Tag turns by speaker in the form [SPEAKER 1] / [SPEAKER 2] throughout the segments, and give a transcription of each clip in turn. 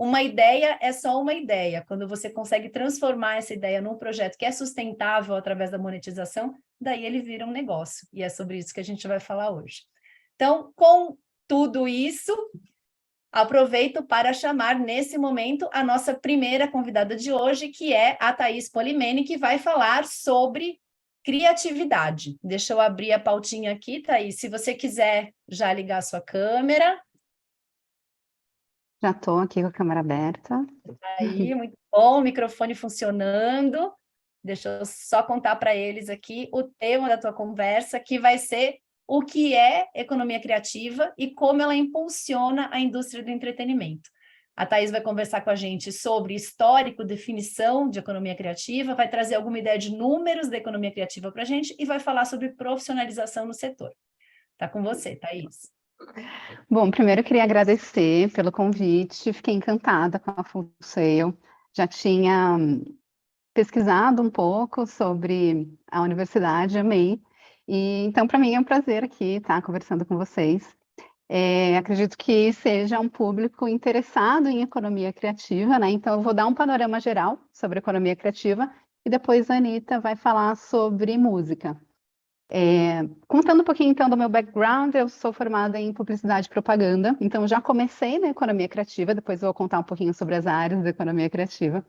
[SPEAKER 1] uma ideia é só uma ideia. Quando você consegue transformar essa ideia num projeto que é sustentável através da monetização, daí ele vira um negócio. E é sobre isso que a gente vai falar hoje. Então, com tudo isso, aproveito para chamar nesse momento a nossa primeira convidada de hoje, que é a Thaís Polimeni, que vai falar sobre criatividade. Deixa eu abrir a pautinha aqui, Thaís. Se você quiser já ligar a sua câmera.
[SPEAKER 2] Já estou aqui com a câmera aberta.
[SPEAKER 1] Aí, muito bom, microfone funcionando. Deixa eu só contar para eles aqui o tema da tua conversa, que vai ser o que é economia criativa e como ela impulsiona a indústria do entretenimento. A Thaís vai conversar com a gente sobre histórico, definição de economia criativa, vai trazer alguma ideia de números da economia criativa para a gente e vai falar sobre profissionalização no setor. Tá com você, Thaís.
[SPEAKER 2] Bom, primeiro eu queria agradecer pelo convite, fiquei encantada com a Full Sail. Já tinha pesquisado um pouco sobre a universidade, amei. E, então, para mim é um prazer aqui estar conversando com vocês. Acredito que seja um público interessado em economia criativa, né? Então, eu vou dar um panorama geral sobre economia criativa e depois a Anitta vai falar sobre música. Contando um pouquinho, então, do meu background, eu sou formada em publicidade e propaganda, então já comecei na economia criativa, depois eu vou contar um pouquinho sobre as áreas da economia criativa.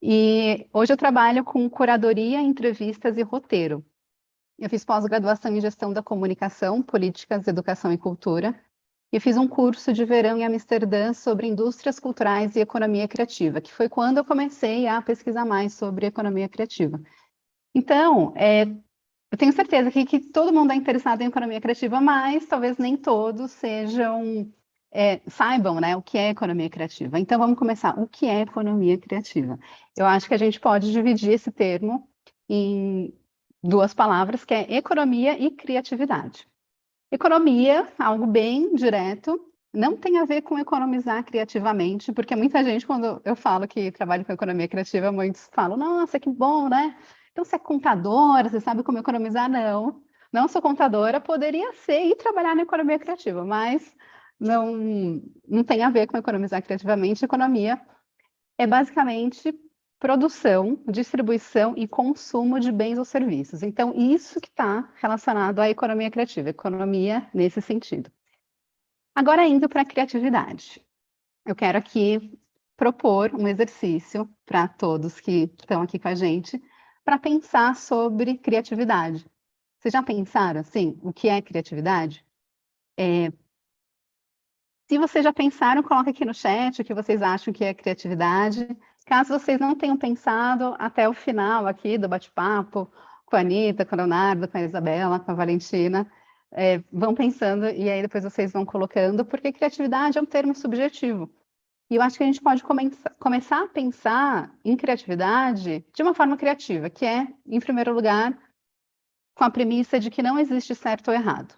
[SPEAKER 2] E hoje eu trabalho com curadoria, entrevistas e roteiro. Eu fiz pós-graduação em gestão da comunicação, políticas, educação e cultura, e fiz um curso de verão em Amsterdã sobre indústrias culturais e economia criativa, que foi quando eu comecei a pesquisar mais sobre economia criativa. Então, eu tenho certeza que todo mundo é interessado em economia criativa, mas talvez nem todos saibam, né, o que é economia criativa. Então, vamos começar. O que é economia criativa? Eu acho que a gente pode dividir esse termo em duas palavras, que é economia e criatividade. Economia, algo bem direto, não tem a ver com economizar criativamente, porque muita gente, quando eu falo que trabalho com economia criativa, muitos falam, nossa, que bom, né? Então, você é contadora, você sabe como economizar? Não, não sou contadora, poderia ser e trabalhar na economia criativa, mas não tem a ver com economizar criativamente. Economia é basicamente produção, distribuição e consumo de bens ou serviços. Então, isso que está relacionado à economia criativa, economia nesse sentido. Agora, indo para a criatividade. Eu quero aqui propor um exercício para todos que estão aqui com a gente, para pensar sobre criatividade. Vocês já pensaram, assim, o que é criatividade? Se vocês já pensaram, coloca aqui no chat o que vocês acham que é criatividade. Caso vocês não tenham pensado, até o final aqui do bate-papo, com a Anitta, com a Leonardo, com a Isabela, com a Valentina, vão pensando e aí depois vocês vão colocando, porque criatividade é um termo subjetivo. E eu acho que a gente pode começar a pensar em criatividade de uma forma criativa, que é, em primeiro lugar, com a premissa de que não existe certo ou errado.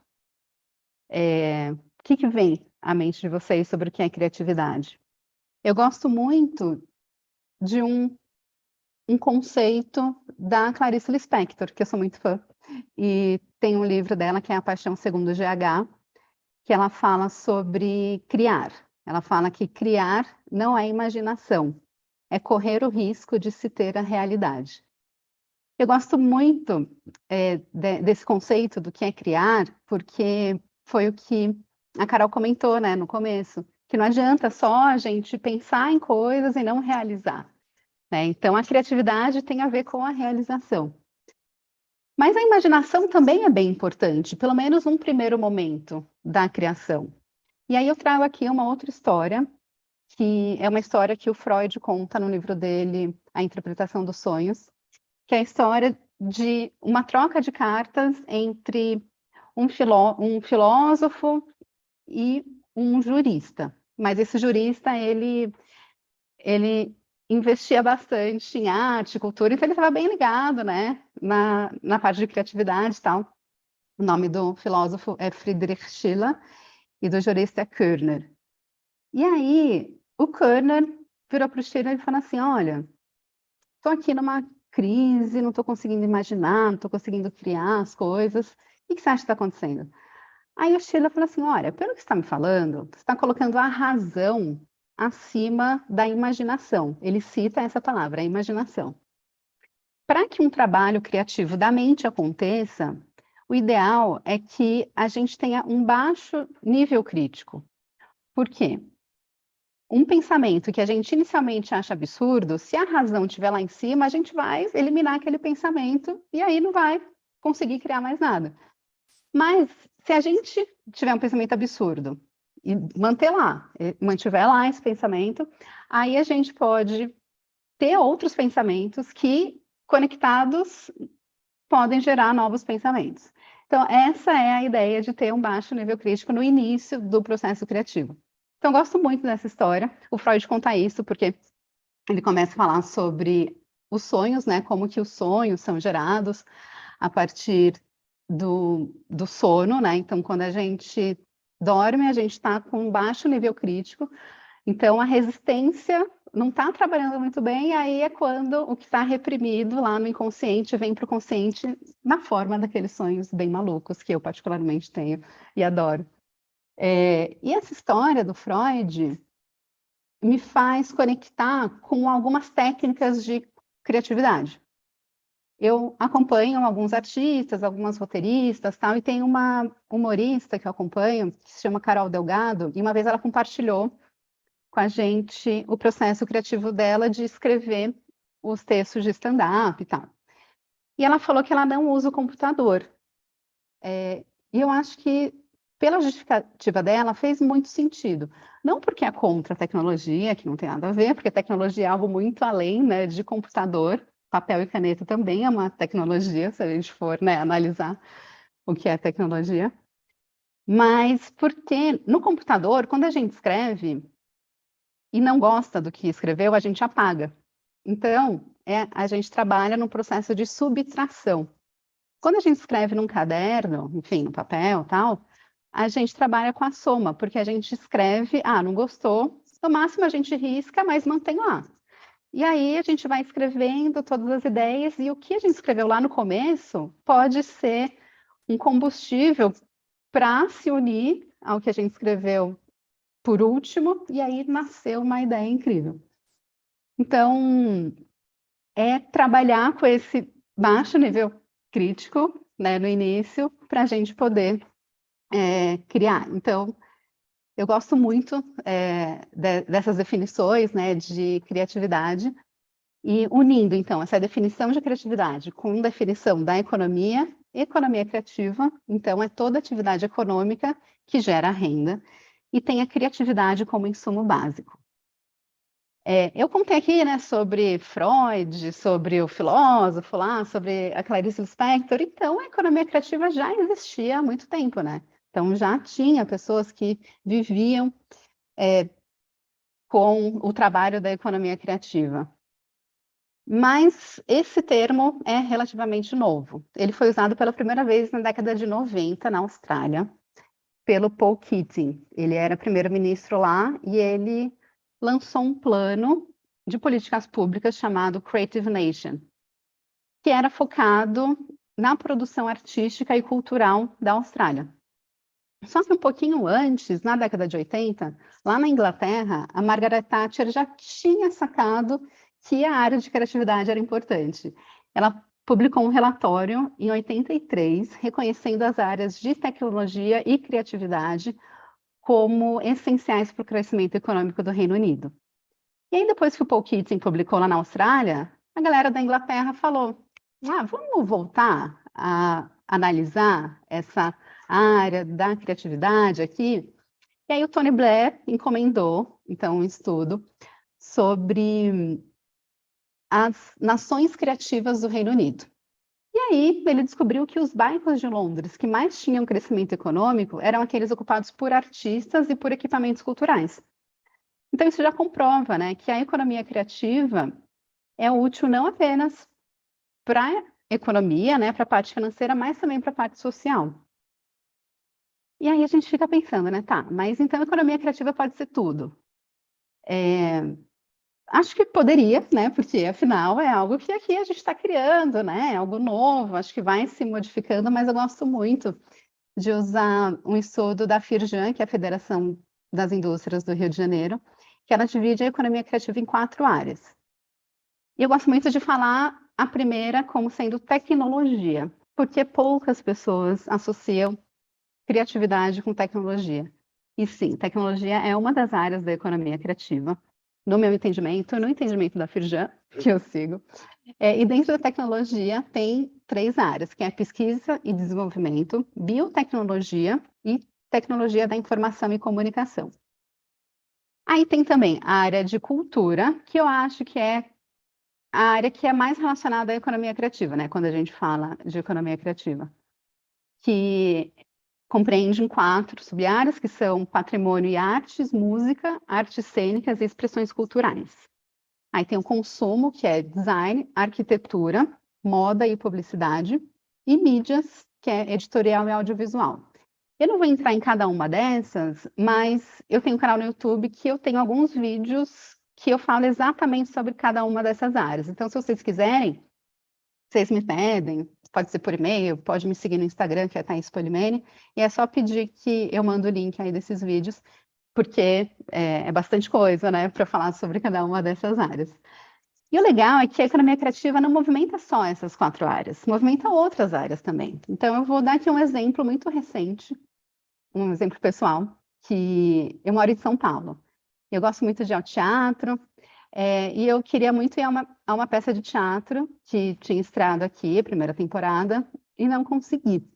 [SPEAKER 2] O que vem à mente de vocês sobre o que é criatividade? Eu gosto muito de um conceito da Clarice Lispector, que eu sou muito fã, e tem um livro dela que é A Paixão Segundo o GH, que ela fala sobre criar. Ela fala que criar não é imaginação, é correr o risco de se ter a realidade. Eu gosto muito desse conceito do que é criar, porque foi o que a Carol comentou, né, no começo, que não adianta só a gente pensar em coisas e não realizar, né? Então, a criatividade tem a ver com a realização. Mas a imaginação também é bem importante, pelo menos num primeiro momento da criação. E aí eu trago aqui uma outra história, que é uma história que o Freud conta no livro dele, A Interpretação dos Sonhos, que é a história de uma troca de cartas entre um filósofo e um jurista. Mas esse jurista, ele investia bastante em arte, cultura, então ele estava bem ligado, né, na parte de criatividade e tal. O nome do filósofo é Friedrich Schiller e do jurista é Körner. E aí, o Körner virou para o Schiller e falou assim, olha, estou aqui numa crise, não estou conseguindo imaginar, não estou conseguindo criar as coisas. O que você acha que está acontecendo? Aí o Schiller falou assim, olha, pelo que você está me falando, você está colocando a razão acima da imaginação. Ele cita essa palavra, a imaginação. Para que um trabalho criativo da mente aconteça, o ideal é que a gente tenha um baixo nível crítico. Por quê? Um pensamento que a gente inicialmente acha absurdo, se a razão estiver lá em cima, a gente vai eliminar aquele pensamento e aí não vai conseguir criar mais nada. Mas se a gente tiver um pensamento absurdo e mantiver lá esse pensamento, aí a gente pode ter outros pensamentos que, conectados, podem gerar novos pensamentos. Então, essa é a ideia de ter um baixo nível crítico no início do processo criativo. Então, eu gosto muito dessa história. O Freud conta isso porque ele começa a falar sobre os sonhos, né? Como que os sonhos são gerados a partir do sono, né? Então, quando a gente dorme, a gente está com um baixo nível crítico. Então, a resistência não está trabalhando muito bem, e aí é quando o que está reprimido lá no inconsciente vem para o consciente na forma daqueles sonhos bem malucos que eu particularmente tenho e adoro. E essa história do Freud me faz conectar com algumas técnicas de criatividade. Eu acompanho alguns artistas, algumas roteiristas, tal, e tem uma humorista que eu acompanho, que se chama Carol Delgado, e uma vez ela compartilhou com a gente o processo criativo dela de escrever os textos de stand-up e tal. E ela falou que ela não usa o computador. E eu acho que, pela justificativa dela, fez muito sentido. Não porque é contra a tecnologia, que não tem nada a ver, porque tecnologia é algo muito além, né, de computador. Papel e caneta também é uma tecnologia, se a gente for, né, analisar o que é tecnologia. Mas porque no computador, quando a gente escreve e não gosta do que escreveu, a gente apaga. Então, a gente trabalha no processo de subtração. Quando a gente escreve num caderno, enfim, no papel, tal, a gente trabalha com a soma, porque a gente escreve, não gostou, no máximo a gente risca, mas mantém lá. E aí a gente vai escrevendo todas as ideias, e o que a gente escreveu lá no começo pode ser um combustível para se unir ao que a gente escreveu por último, e aí nasceu uma ideia incrível. Então, é trabalhar com esse baixo nível crítico, né, no início, para a gente poder criar. Então, eu gosto muito dessas definições, né, de criatividade, e unindo, então, essa definição de criatividade com definição da economia criativa, então, é toda atividade econômica que gera renda, e tem a criatividade como insumo básico. Eu contei aqui, né, sobre Freud, sobre o filósofo lá, sobre a Clarice Lispector, então a economia criativa já existia há muito tempo, né? Então já tinha pessoas que viviam com o trabalho da economia criativa. Mas esse termo é relativamente novo. Ele foi usado pela primeira vez na década de 90 na Austrália, pelo Paul Keating. Ele era primeiro-ministro lá e ele lançou um plano de políticas públicas chamado Creative Nation, que era focado na produção artística e cultural da Austrália. Só que um pouquinho antes, na década de 80, lá na Inglaterra, a Margaret Thatcher já tinha sacado que a área de criatividade era importante. Ela publicou um relatório em 83, reconhecendo as áreas de tecnologia e criatividade como essenciais para o crescimento econômico do Reino Unido. E aí, depois que o Paul Keating publicou lá na Austrália, a galera da Inglaterra falou: vamos voltar a analisar essa área da criatividade aqui? E aí o Tony Blair encomendou, então, um estudo sobre as nações criativas do Reino Unido. E aí ele descobriu que os bairros de Londres que mais tinham crescimento econômico eram aqueles ocupados por artistas e por equipamentos culturais. Então isso já comprova, né, que a economia criativa é útil não apenas para a economia, né, para a parte financeira, mas também para a parte social. E aí a gente fica pensando, né, tá, mas então a economia criativa pode ser tudo. Acho que poderia, né? Porque afinal é algo que aqui a gente está criando, né? É algo novo, acho que vai se modificando, mas eu gosto muito de usar um estudo da Firjan, que é a Federação das Indústrias do Rio de Janeiro, que ela divide a economia criativa em 4 áreas. E eu gosto muito de falar a primeira como sendo tecnologia, porque poucas pessoas associam criatividade com tecnologia. E sim, tecnologia é uma das áreas da economia criativa, no meu entendimento, no entendimento da Firjan, que eu sigo. E dentro da tecnologia tem 3 áreas, que é pesquisa e desenvolvimento, biotecnologia e tecnologia da informação e comunicação. Aí tem também a área de cultura, que eu acho que é a área que é mais relacionada à economia criativa, né? Quando a gente fala de economia criativa, que compreende em 4 sub-áreas, que são patrimônio e artes, música, artes cênicas e expressões culturais. Aí tem o consumo, que é design, arquitetura, moda e publicidade, e mídias, que é editorial e audiovisual. Eu não vou entrar em cada uma dessas, mas eu tenho um canal no YouTube que eu tenho alguns vídeos que eu falo exatamente sobre cada uma dessas áreas. Então, se vocês quiserem, vocês me pedem, pode ser por e-mail, pode me seguir no Instagram, que é Thaís Polimene, e é só pedir que eu mando o link aí desses vídeos, porque é bastante coisa, né, para falar sobre cada uma dessas áreas. E o legal é que a economia criativa não movimenta só essas 4 áreas, movimenta outras áreas também. Então, eu vou dar aqui um exemplo muito recente, um exemplo pessoal, que eu moro em São Paulo. Eu gosto muito de ir ao teatro, e eu queria muito ir a uma peça de teatro que tinha estreado aqui, a primeira temporada, e não consegui,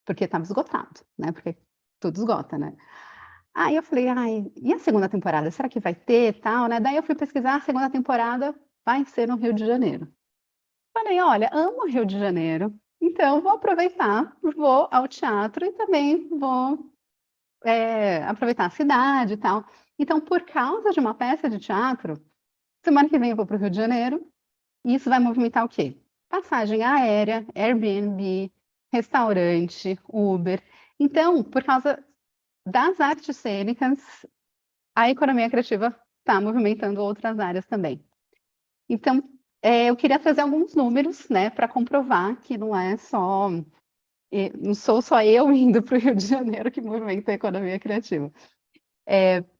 [SPEAKER 2] porque estava esgotado, né? Porque tudo esgota, né? Aí eu falei, ai, e a segunda temporada? Será que vai ter, tal, né? Daí eu fui pesquisar, a segunda temporada vai ser no Rio de Janeiro. Falei, olha, amo o Rio de Janeiro, então vou aproveitar, vou ao teatro e também vou aproveitar a cidade e tal. Então, por causa de uma peça de teatro, semana que vem eu vou para o Rio de Janeiro, e isso vai movimentar o quê? Passagem aérea, Airbnb, restaurante, Uber. Então, por causa das artes cênicas, a economia criativa está movimentando outras áreas também. Então, eu queria trazer alguns números, né, para comprovar que não é só, não sou só eu indo para o Rio de Janeiro que movimenta a economia criativa.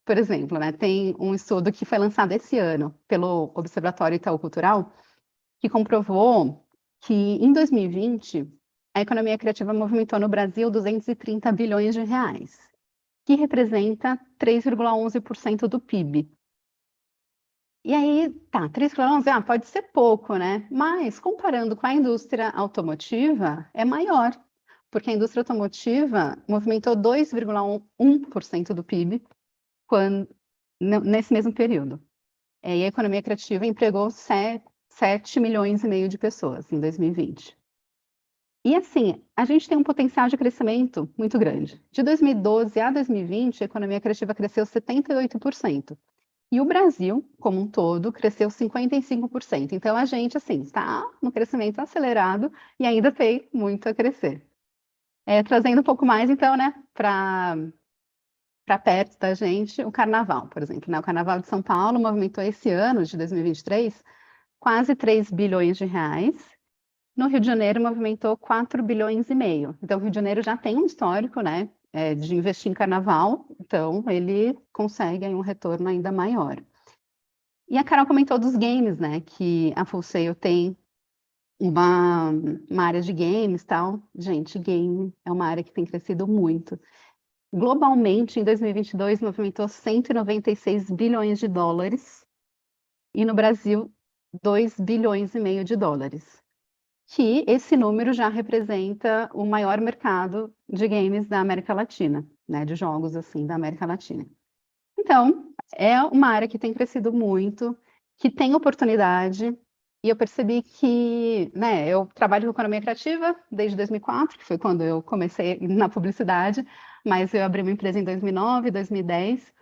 [SPEAKER 2] Por exemplo, né, tem um estudo que foi lançado esse ano pelo Observatório Itaú Cultural, que comprovou que em 2020 a economia criativa movimentou no Brasil 230 bilhões de reais, que representa 3,11% do PIB. E aí, tá, 3,11, pode ser pouco, né? Mas comparando com a indústria automotiva, é maior, porque a indústria automotiva movimentou 2,1% do PIB nesse mesmo período. E a economia criativa empregou 7 milhões e meio de pessoas em 2020. E assim, a gente tem um potencial de crescimento muito grande. De 2012 a 2020, a economia criativa cresceu 78%. E o Brasil, como um todo, cresceu 55%. Então, a gente, assim, está no crescimento acelerado e ainda tem muito a crescer. Trazendo um pouco mais, então, né, para perto da gente, o Carnaval, por exemplo, né? O Carnaval de São Paulo movimentou esse ano, de 2023, quase 3 bilhões de reais. No Rio de Janeiro, movimentou 4 bilhões e meio. Então, o Rio de Janeiro já tem um histórico, né, de investir em carnaval, então ele consegue aí um retorno ainda maior. E a Carol comentou dos games, né, que a Full Sail tem uma área de games e tal. Gente, game é uma área que tem crescido muito. Globalmente, em 2022, movimentou 196 bilhões de dólares e no Brasil, 2 bilhões e meio de dólares. Que esse número já representa o maior mercado de games da América Latina, né, de jogos assim da América Latina. Então, é uma área que tem crescido muito, que tem oportunidade, e eu percebi que, né, eu trabalho com economia criativa desde 2004, que foi quando eu comecei na publicidade, mas eu abri uma empresa em 2009, 2010.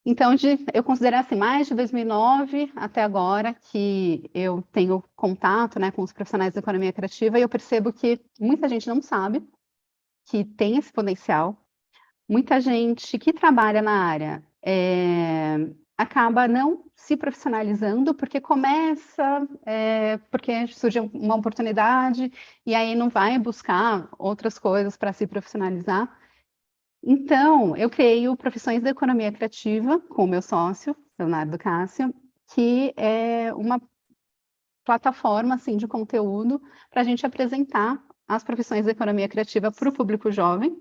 [SPEAKER 2] Então, eu considero assim, mais de 2009 até agora que eu tenho contato, né, com os profissionais da economia criativa e eu percebo que muita gente não sabe que tem esse potencial. Muita gente que trabalha na área acaba não se profissionalizando porque porque surge uma oportunidade e aí não vai buscar outras coisas para se profissionalizar. Então, eu criei o Profissões da Economia Criativa com o meu sócio, Leonardo Cássio, que é uma plataforma assim, de conteúdo para a gente apresentar as profissões da economia criativa para o público jovem,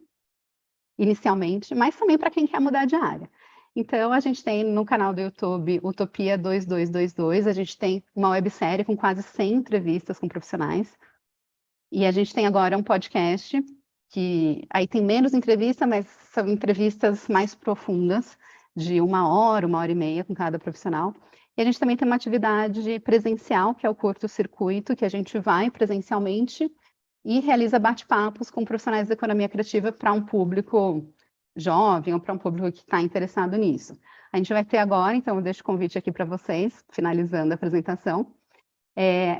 [SPEAKER 2] inicialmente, mas também para quem quer mudar de área. Então, a gente tem no canal do YouTube Utopia 2222, a gente tem uma websérie com quase 100 entrevistas com profissionais, e a gente tem agora um podcast, que aí tem menos entrevista, mas são entrevistas mais profundas, de 1 hora e meia com cada profissional. E a gente também tem uma atividade presencial, que é o curto-circuito, que a gente vai presencialmente e realiza bate-papos com profissionais da economia criativa para um público jovem ou para um público que está interessado nisso. A gente vai ter agora, então eu deixo o convite aqui para vocês, finalizando a apresentação.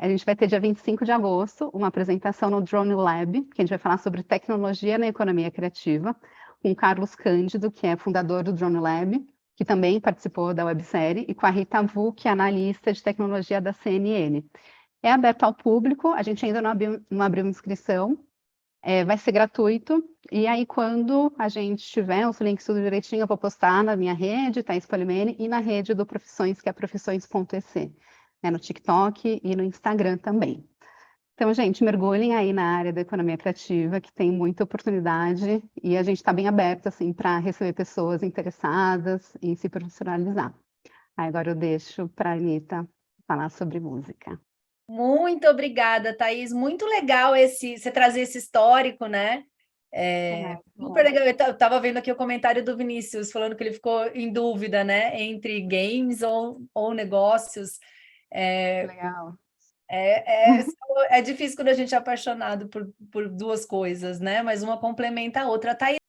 [SPEAKER 2] A gente vai ter dia 25 de agosto uma apresentação no Drone Lab, que a gente vai falar sobre tecnologia na economia criativa, com o Carlos Cândido, que é fundador do Drone Lab, que também participou da websérie, e com a Rita Vu, que é analista de tecnologia da CNN. É aberto ao público, a gente ainda não abriu inscrição, vai ser gratuito, e aí quando a gente tiver os links tudo direitinho, eu vou postar na minha rede, Thaís Polimene, e na rede do Profissões, que é profissões.ec, né, no TikTok e no Instagram também. Então, gente, mergulhem aí na área da economia criativa, que tem muita oportunidade, e a gente está bem aberto, assim, para receber pessoas interessadas em se profissionalizar. Aí agora eu deixo para a Anitta falar sobre música.
[SPEAKER 1] Muito obrigada, Thaís. Muito legal você trazer esse histórico, né? Super legal. Eu estava vendo aqui o comentário do Vinícius, falando que ele ficou em dúvida, né? Entre games ou negócios.
[SPEAKER 2] Legal.
[SPEAKER 1] É difícil quando a gente é apaixonado por duas coisas, né? Mas uma complementa a outra. Thaís,